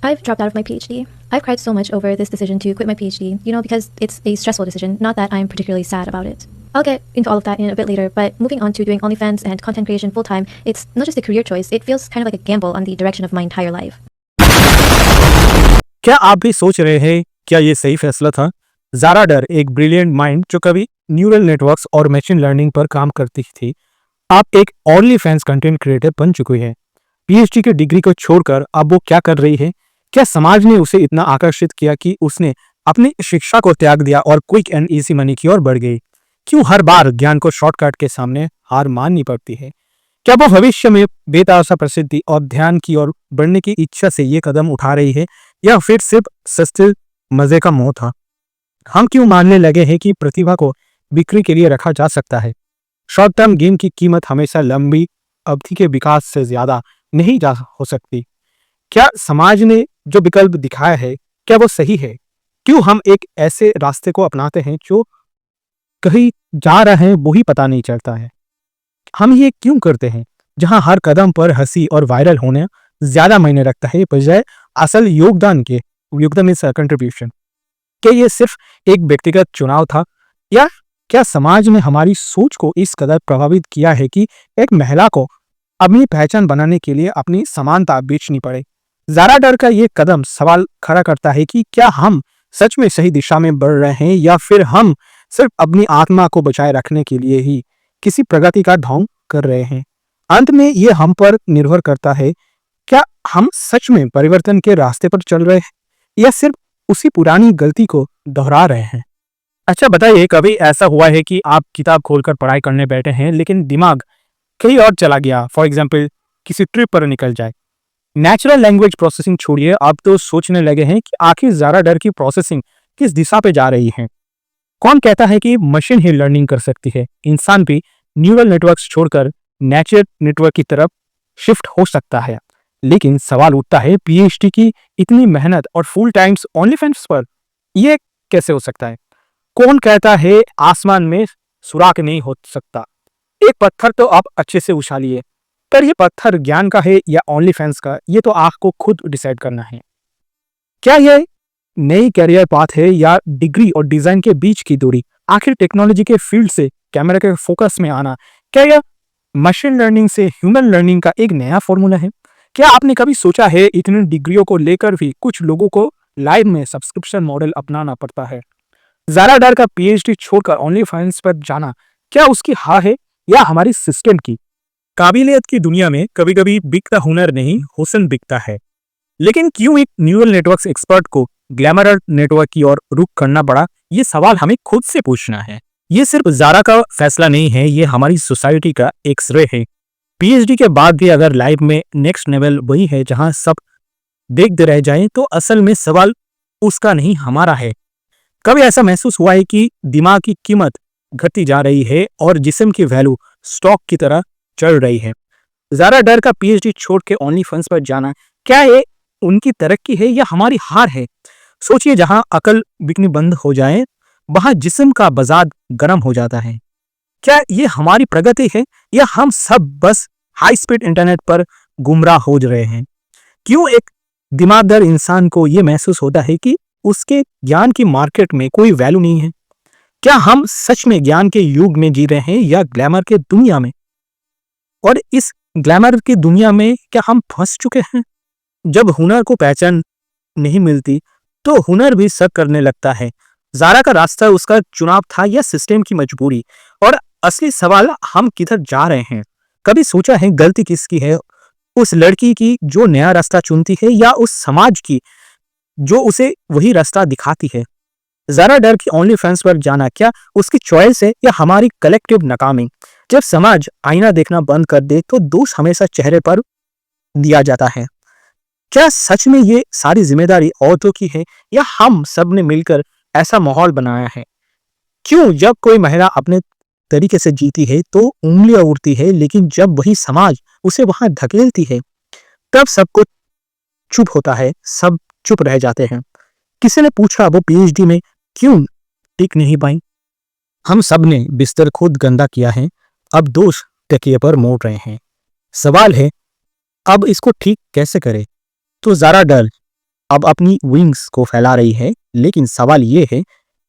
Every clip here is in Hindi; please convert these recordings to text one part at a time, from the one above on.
I've dropped out of my PhD. I've cried so much over this decision to quit my PhD, because it's a stressful decision, not that I'm particularly sad about it. I'll get into all of that in a bit later, but moving on to doing OnlyFans and content creation full-time, it's not just a career choice, it feels kind of like a gamble on the direction of my entire life. क्या आप भी सोच रहे हैं क्या ये सही फैसला था? ज़ारा डर एक ब्रिलियंट माइंड जो कभी न्यूरल नेटवर्क्स और मशीन लर्निंग पर काम करती थी, आप एक ओनली फैंस कंटेंट क्रिएटर बन चुकी है। पीएचडी की डिग्री को छोड़कर अब वो क्या कर रही है? क्या समाज ने उसे इतना आकर्षित किया कि उसने अपनी शिक्षा को त्याग दिया और क्विक एंड इजी मनी की ओर बढ़ गई? क्यों हर बार ज्ञान को शॉर्टकट के सामने हार माननी पड़ती है? क्या वो भविष्य में बेतहाशा प्रसिद्धि और ध्यान की ओर बढ़ने की इच्छा से ये कदम उठा रही है, या फिर सिर्फ सस्ते मजे का मोह था? हम क्यों मानने लगे हैं कि प्रतिभा को बिक्री के लिए रखा जा सकता है? शॉर्ट टर्म गेम की कीमत हमेशा लंबी अवधि के विकास से ज्यादा नहीं जा हो सकती। क्या समाज ने जो विकल्प दिखाया है, क्या वो सही है? क्यों हम एक ऐसे रास्ते को अपनाते हैं जो कहीं जा रहे हैं वो ही पता नहीं चलता है? हम ये क्यों करते हैं जहां हर कदम पर हंसी और वायरल होने ज्यादा मायने रखता है बजाय असल योगदान इज कंट्रीब्यूशन? क्या ये सिर्फ एक व्यक्तिगत चुनाव था, या क्या समाज ने हमारी सोच को इस कदर प्रभावित किया है कि एक महिला को अपनी पहचान बनाने के लिए अपनी समानता बेचनी पड़े? ज़ारा डर का ये कदम सवाल खड़ा करता है कि क्या हम सच में सही दिशा में बढ़ रहे हैं, या फिर हम सिर्फ अपनी आत्मा को बचाए रखने के लिए ही किसी प्रगति का ढोंग कर रहे हैं? अंत में ये हम पर निर्भर करता है, क्या हम सच में परिवर्तन के रास्ते पर चल रहे हैं, या सिर्फ उसी पुरानी गलती को दोहरा रहे हैं? अच्छा बताइए, कभी ऐसा हुआ है कि आप किताब खोलकर पढ़ाई करने बैठे हैं लेकिन दिमाग कहीं और चला गया? फॉर एग्जाम्पल, किसी ट्रिप पर निकल जाए। नेचुरल लैंग्वेज प्रोसेसिंग छोड़िए, आप तो सोचने लगे हैं कि आखिर ज़ारा डर की प्रोसेसिंग किस दिशा पे जा रही है। कौन कहता है कि मशीन ही लर्निंग कर सकती है? इंसान भी न्यूरल नेटवर्क्स छोड़कर नेचुरल नेटवर्क की तरफ शिफ्ट हो सकता है। लेकिन सवाल उठता है, पीएचडी की इतनी मेहनत और फुल टाइम्स ओनलीफैंस पर यह कैसे हो सकता है? कौन कहता है आसमान में सुराख नहीं हो सकता? एक पत्थर तो आप अच्छे से उछालिए, पर यह पत्थर ज्ञान का है या ओनलीफैंस का, ये तो आंख को खुद डिसाइड करना है। क्या यह नई कैरियर पाथ है या डिग्री और डिजाइन के बीच की दूरी? आखिर टेक्नोलॉजी के फील्ड से कैमरा के फोकस में आना, क्या यह मशीन लर्निंग से ह्यूमन लर्निंग का एक नया फॉर्मूला है? क्या आपने कभी सोचा है इतनी डिग्रियों को लेकर भी कुछ लोगों को लाइव में सब्सक्रिप्शन मॉडल अपनाना पड़ता है? ज़ारा डर का पीएचडी छोड़कर ओनलीफैंस पर जाना, क्या उसकी हार है या हमारी सिस्टम की? काबिलियत की दुनिया में कभी कभी बिकता हुनर नहीं, हुस्न बिकता है। लेकिन क्यों एक न्यूरल नेटवर्क्स एक्सपर्ट को ग्लैमर नेटवर्क की ओर रुख करना पड़ा? ये सवाल हमें खुद से पूछना है। ये सिर्फ ज़ारा का फैसला नहीं है, ये हमारी सोसाइटी का एक श्रेय है। पीएचडी के बाद भी अगर लाइफ में नेक्स्ट लेवल वही है जहां सब देखते रह जाएं, तो असल में सवाल उसका नहीं, हमारा है। कभी ऐसा महसूस हुआ है कि दिमाग की कीमत घटती जा रही है और जिस्म की वैल्यू स्टॉक की तरह चढ़ रही है? ज़ारा डर का पीएचडी छोड़ के ओनलीफैंस पर जाना, क्या ये उनकी तरक्की है या हमारी हार है? सोचिए, जहां अकल बिकनी बंद हो जाए वहां जिस्म का बाजार गर्म हो जाता है। क्या ये हमारी प्रगति है या हम सब बस हाई स्पीड इंटरनेट पर गुमराह हो रहे हैं? क्यों एक दिमागदार इंसान को यह महसूस होता है कि उसके ज्ञान की मार्केट में कोई वैल्यू नहीं है? क्या हम सच में ज्ञान के युग में जी रहे हैं या ग्लैमर के दुनिया में? और इस ग्लैमर की दुनिया में क्या हम फंस चुके हैं? जब हुनर को पहचान नहीं मिलती तो हुनर भी शक करने लगता है। ज़ारा का रास्ता उसका चुनाव था या सिस्टम की मजबूरी? और असली सवाल, हम किधर जा रहे हैं? कभी सोचा है गलती किसकी है? उस लड़की की जो नया रास्ता चुनती है, या उस समाज की जो उसे वही रास्ता दिखाती है? ज़ारा डर की ओनलीफैंस पर जाना, क्या उसकी चॉइस है या हमारी कलेक्टिव नाकामी? जब समाज आईना देखना बंद कर दे तो दोष हमेशा चेहरे पर दिया जाता है। क्या सच में ये सारी जिम्मेदारी औरतों की है या हम सब ने मिलकर ऐसा माहौल बनाया है? क्यों जब कोई महिला अपने तरीके से जीती है तो उंगलियां उड़ती है, लेकिन जब वही समाज उसे वहां धकेलती है तब सब कुछ चुप होता है, सब चुप रह जाते हैं। किसी ने पूछा वो पीएचडी में क्यों टिक नहीं पाई? हम सब ने बिस्तर खुद गंदा किया है, अब दोष तकिए पर मोड़ रहे हैं। सवाल है, अब इसको ठीक कैसे करें? तो ज़ारा डर अब अपनी विंग्स को फैला रही है, लेकिन सवाल ये है,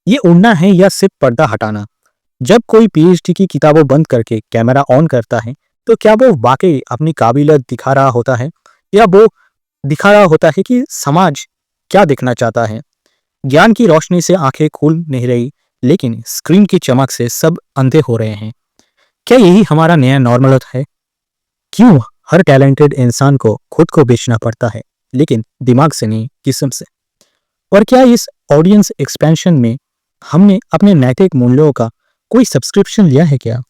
ये उड़ना है या सिर्फ पर्दा हटाना? जब कोई पीएचडी की किताबों बंद करके कैमरा ऑन करता है, तो क्या वो वाकई अपनी काबिलियत दिखा रहा होता है, या वो दिखा रहा होता है कि समाज क्या देखना चाहता है? ज्ञान की रोशनी से आंखें खुल नहीं रही, लेकिन स्क्रीन की चमक से सब अंधे हो रहे हैं। क्या यही हमारा नया नॉर्मल है? क्यों हर टैलेंटेड इंसान को खुद को बेचना पड़ता है, लेकिन दिमाग से नहीं, किस्म से? और क्या इस ऑडियंस एक्सपेंशन में हमने अपने नैतिक मूल्यों का कोई सब्सक्रिप्शन लिया है क्या?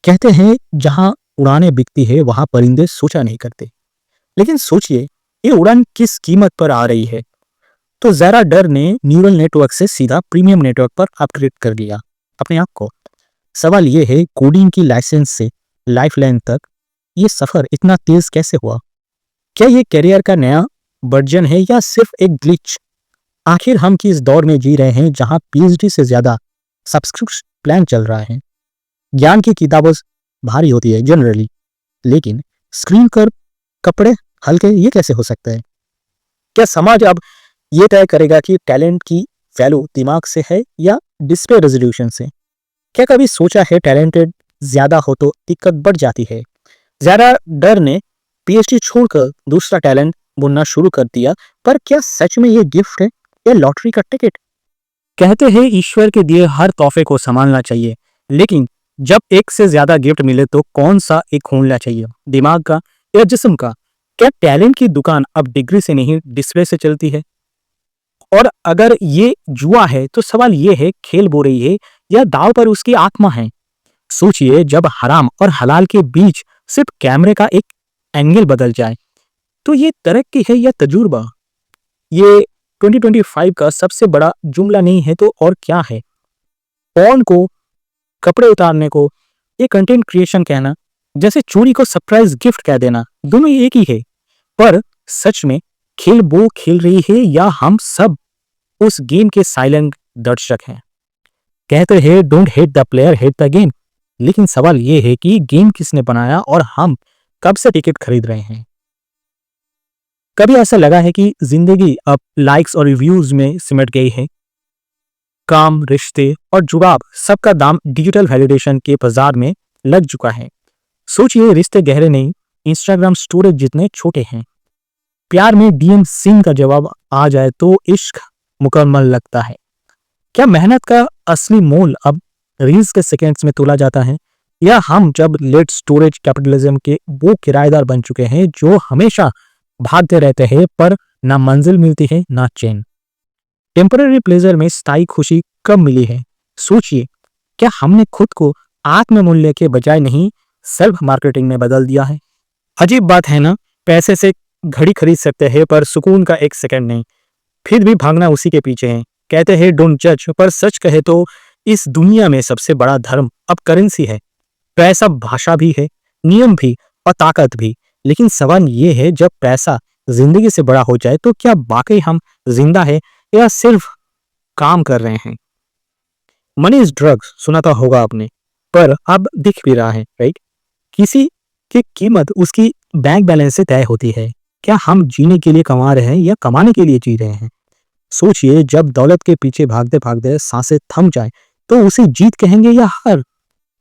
कहते हैं जहां उड़ानें बिकती है वहां परिंदे सोचा नहीं करते। लेकिन सोचिए, ये उड़ान किस कीमत पर आ रही है? तो जरा डर ने न्यूरल नेटवर्क से सीधा प्रीमियम नेटवर्क पर अपग्रेड कर लिया अपने आप को। सवाल ये है, कोडिंग की लाइसेंस से लाइफलाइन तक ये सफर इतना तेज कैसे हुआ? क्या ये करियर का नया वर्जन है या सिर्फ एक ग्लिच? आखिर हम किस दौर में जी रहे हैं जहां पीएचडी से ज्यादा सब्सक्रिप्शन प्लान चल रहा है? ज्ञान की किताबें भारी होती है जनरली, लेकिन स्क्रीन पर कपड़े हल्के, ये कैसे हो सकता है? क्या समाज अब ये तय करेगा कि टैलेंट की वैल्यू दिमाग से है या डिस्प्ले रेजोल्यूशन से? क्या कभी सोचा है टैलेंटेड ज्यादा हो तो दिक्कत बढ़ जाती है? ज्यादा डर ने पीएचडी छोड़कर दूसरा टैलेंट बुनना शुरू कर दिया, पर क्या सच में ये गिफ्ट है या लॉटरी का टिकट? कहते हैं ईश्वर के दिए हर तोहफे को संभालना चाहिए, लेकिन जब एक से ज्यादा गिफ्ट मिले तो कौन सा एक खोलना चाहिए, दिमाग का या जिस्म का? क्या टैलेंट की दुकान अब डिग्री से नहीं डिस्प्ले से चलती है? और अगर ये जुआ है तो सवाल ये है, खेल बो रही है या दाव पर उसकी आत्मा है? सोचिए, जब हराम और हलाल के बीच सिर्फ कैमरे का एक एंगल बदल जाए, तो ये तरक्की है या तजुर्बा? ये 2025 का सबसे बड़ा जुमला नहीं है तो और क्या है? पॉर्न को कपड़े उतारने को ये कंटेंट क्रिएशन कहना, जैसे चोरी को सरप्राइज गिफ्ट कह देना, दोनों एक ही है। पर सच में खेल वो खेल रही है या हम सब उस गेम के साइलेंट दर्शक हैं? कहते हैं don't hate the player, hate the game. लेकिन सवाल ये है कि गेम किसने बनाया और हम कब से टिकट खरीद रहे हैं? कभी ऐसा लगा है कि जिंदगी अब लाइक्स और रिव्यूज में सिमट गई है? काम, रिश्ते और जुड़ाव, सबका दाम डिजिटल वैलिडेशन के बाजार में लग चुका है। सोचिए, रिश्ते गहरे नहीं, इंस्टाग्राम स्टोरेज जितने छोटे हैं। प्यार में डीएम सिंह का जवाब आ जाए तो इश्क मुकम्मल लगता है। क्या मेहनत का असली मोल अब रील्स के सेकंड्स में तोला जाता है, या हम जब लेट स्टोरेज कैपिटलिज्म के वो किराएदार बन चुके हैं जो हमेशा भागते रहते हैं पर ना मंजिल मिलती है ना चैन? टेम्पररी प्लेजर में स्थायी खुशी कब मिली है? सोचिए, क्या हमने खुद को आत्म मूल्य के बजाय नहीं सेल्फ मार्केटिंग में बदल दिया है? अजीब बात है ना, पैसे से घड़ी खरीद सकते हैं पर सुकून का एक सेकंड नहीं, फिर भी भागना उसी के पीछे है। कहते हैं डोंट जज, पर सच कहे तो इस दुनिया में सबसे बड़ा धर्म अब करेंसी है। पैसा भाषा भी है, नियम भी और ताकत भी। लेकिन सवाल ये है, जब पैसा जिंदगी से बड़ा हो जाए तो क्या वाकई हम जिंदा है या सिर्फ काम कर रहे हैं? मनी इज ड्रग्स सुना तो होगा आपने, पर अब दिख भी रहा है, राइट? किसी की कीमत उसकी बैंक बैलेंस से तय होती है। क्या हम जीने के लिए कमा रहे हैं या कमाने के लिए जी रहे हैं? सोचिए, जब दौलत के पीछे भागते भागते सांसें थम जाए तो उसे जीत कहेंगे या हार?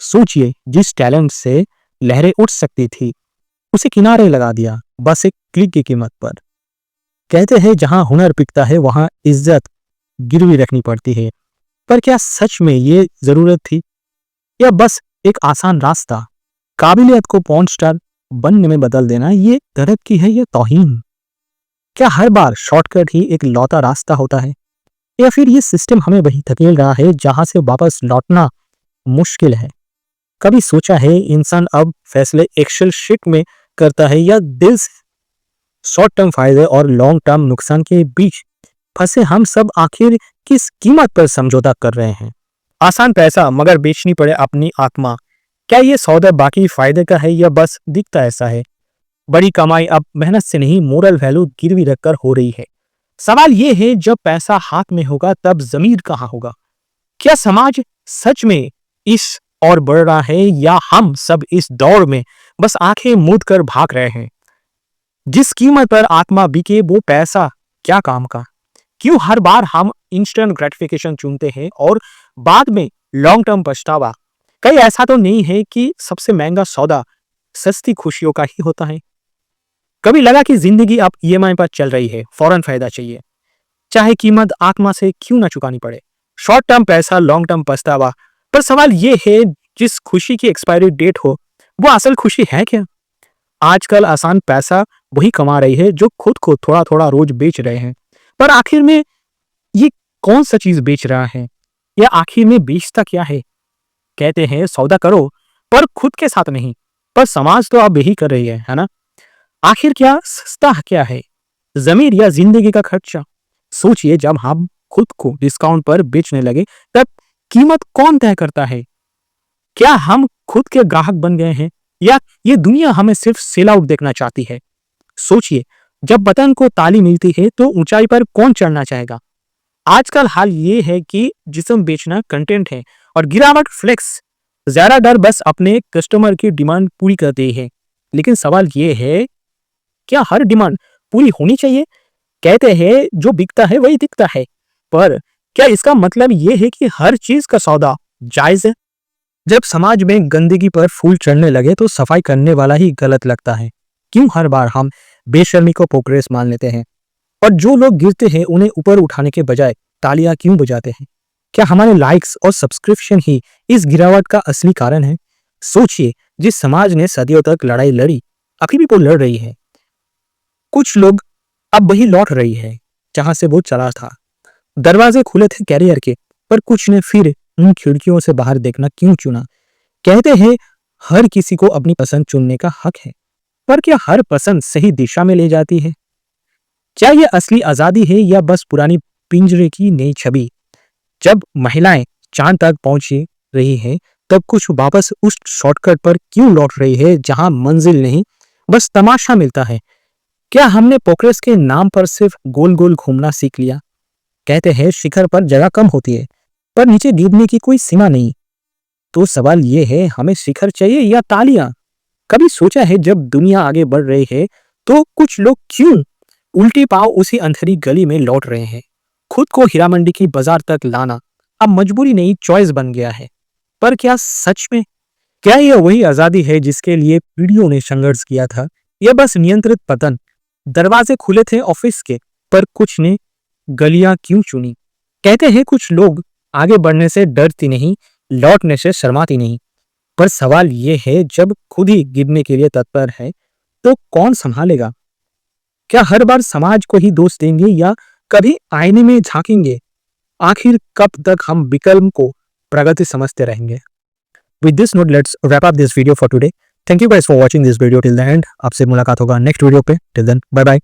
सोचिए, जिस टैलेंट से लहरें उठ सकती थी उसे किनारे लगा दिया बस एक क्लिक की कीमत पर। कहते हैं जहां हुनर बिकता है वहां इज्जत गिरवी रखनी पड़ती है, पर क्या सच में ये जरूरत थी या बस एक आसान रास्ता? काबिलियत को पॉर्न स्टार बनने में बदल देना ये तरक्की है या तौहीन? क्या हर बार शॉर्टकट ही एक लौता रास्ता होता है, या फिर ये सिस्टम हमें वही धकेल रहा है जहां से वापस लौटना मुश्किल है? कभी सोचा है इंसान अब फैसले एक्सेल शीट में करता है या दिल से? शॉर्ट टर्म फायदे और लॉन्ग टर्म नुकसान के बीच फंसे हम सब आखिर किस कीमत पर समझौता कर रहे हैं? आसान पैसा मगर बेचनी पड़े अपनी आत्मा, क्या ये सौदा बाकी फायदे का है या बस दिखता ऐसा है? बड़ी कमाई अब मेहनत से नहीं, मोरल वैल्यू गिरवी रखकर हो रही है। सवाल ये है, जब पैसा हाथ में होगा तब जमीर कहां होगा? क्या समाज सच में इस और बढ़ रहा है या हम सब इस दौड़ में बस आंखें मूंद कर भाग रहे हैं? जिस कीमत पर आत्मा बिके वो पैसा क्या काम का? क्यों हर बार हम इंस्टेंट ग्रेटिफिकेशन चुनते हैं और बाद में लॉन्ग टर्म पछतावा? कहीं ऐसा तो नहीं है कि सबसे महंगा सौदा सस्ती खुशियों का ही होता है? कभी लगा कि जिंदगी अब ईएमआई पर चल रही है, फौरन फायदा चाहिए, चाहे कीमत आत्मा से क्यों ना चुकानी पड़े? शॉर्ट टर्म पैसा, लॉन्ग टर्म पछतावा। पर सवाल यह है, जिस खुशी की एक्सपायरी डेट हो, वो असल खुशी है क्या? आजकल आसान पैसा वही कमा रही है जो खुद को थोड़ा थोड़ा रोज बेच रहे हैं। पर आखिर में ये कौन सा चीज बेच रहा है, या आखिर में बेचता क्या है? कहते हैं सौदा करो, पर खुद के साथ नहीं। पर समाज तो अब यही कर रही है ना? आखिर क्या सस्ता क्या है, जमीर या जिंदगी का खर्चा? सोचिए, जब हम खुद को डिस्काउंट पर बेचने लगे तब कीमत कौन तय करता है? क्या हम खुद के ग्राहक बन गए हैं, या ये दुनिया हमें सिर्फ सेल आउट देखना चाहती है? सोचिए, जब बटन को ताली मिलती है तो ऊंचाई पर कौन चढ़ना चाहेगा? आजकल हाल ये है कि जिस्म बेचना कंटेंट है और गिरावट फ्लेक्स। ज्यादा डर बस अपने कस्टमर की डिमांड पूरी करते है। लेकिन सवाल ये है, क्या हर डिमांड पूरी होनी चाहिए? कहते हैं जो बिकता है वही दिखता है, पर क्या इसका मतलब ये है कि हर चीज का सौदा जायज है? जब समाज में गंदगी पर फूल चढ़ने लगे तो सफाई करने वाला ही गलत लगता है। क्यों हर बार हम बेशर्मी को प्रोग्रेस मान लेते हैं, और जो लोग गिरते हैं उन्हें ऊपर उठाने के बजाय तालियां क्यों बजाते हैं? क्या हमारे लाइक्स और सब्सक्रिप्शन ही इस गिरावट का असली कारण है? सोचिए, जिस समाज ने सदियों तक लड़ाई लड़ी, अभी भी वो लड़ रही है। कुछ लोग अब वही लौट रही है जहां से वो चला था। दरवाजे खुले थे कैरियर के, पर कुछ ने फिर उन खिड़कियों से बाहर देखना क्यों चुना? कहते हैं हर किसी को अपनी पसंद चुनने का हक है, पर क्या हर पसंद सही दिशा में ले जाती है? क्या ये असली आजादी है या बस पुरानी पिंजरे की नई छवि? जब महिलाएं चांद तक पहुंच रही हैं, तब कुछ वापस उस शॉर्टकट पर क्यों लौट रही है जहां मंजिल नहीं, बस तमाशा मिलता है? क्या हमने प्रोग्रेस के नाम पर सिर्फ गोल गोल घूमना सीख लिया? कहते हैं शिखर पर जगह कम होती है, पर नीचे गिरने की कोई सीमा नहीं। तो सवाल यह है, हमें शिखर चाहिए या तालियां? कभी सोचा है, जब दुनिया आगे बढ़ रही है तो कुछ लोग क्यों उल्टी पांव उसी अंधेरी गली में लौट रहे हैं? खुद को हीरा मंडी की बाजार तक लाना अब मजबूरी नहीं, चॉइस बन गया है। पर क्या सच में, क्या यह वही आजादी है जिसके लिए पीढ़ियों ने संघर्ष किया था, या बस नियंत्रित पतन? दरवाजे खुले थे ऑफिस के, पर कुछ ने गलियां क्यों चुनी? कहते हैं कुछ लोग आगे बढ़ने से डरती नहीं, लौटने से शर्माती नहीं। पर सवाल यह है, जब खुद ही गिरने के लिए तत्पर है तो कौन संभालेगा? क्या हर बार समाज को ही दोष देंगे या कभी आईने में झांकेंगे? आखिर कब तक हम विकल्प को प्रगति समझते रहेंगे? With this note, let's wrap up this video for today. Thank you guys for watching this video till the end. आपसे मुलाकात होगा नेक्स्ट वीडियो पे. Till then, bye bye.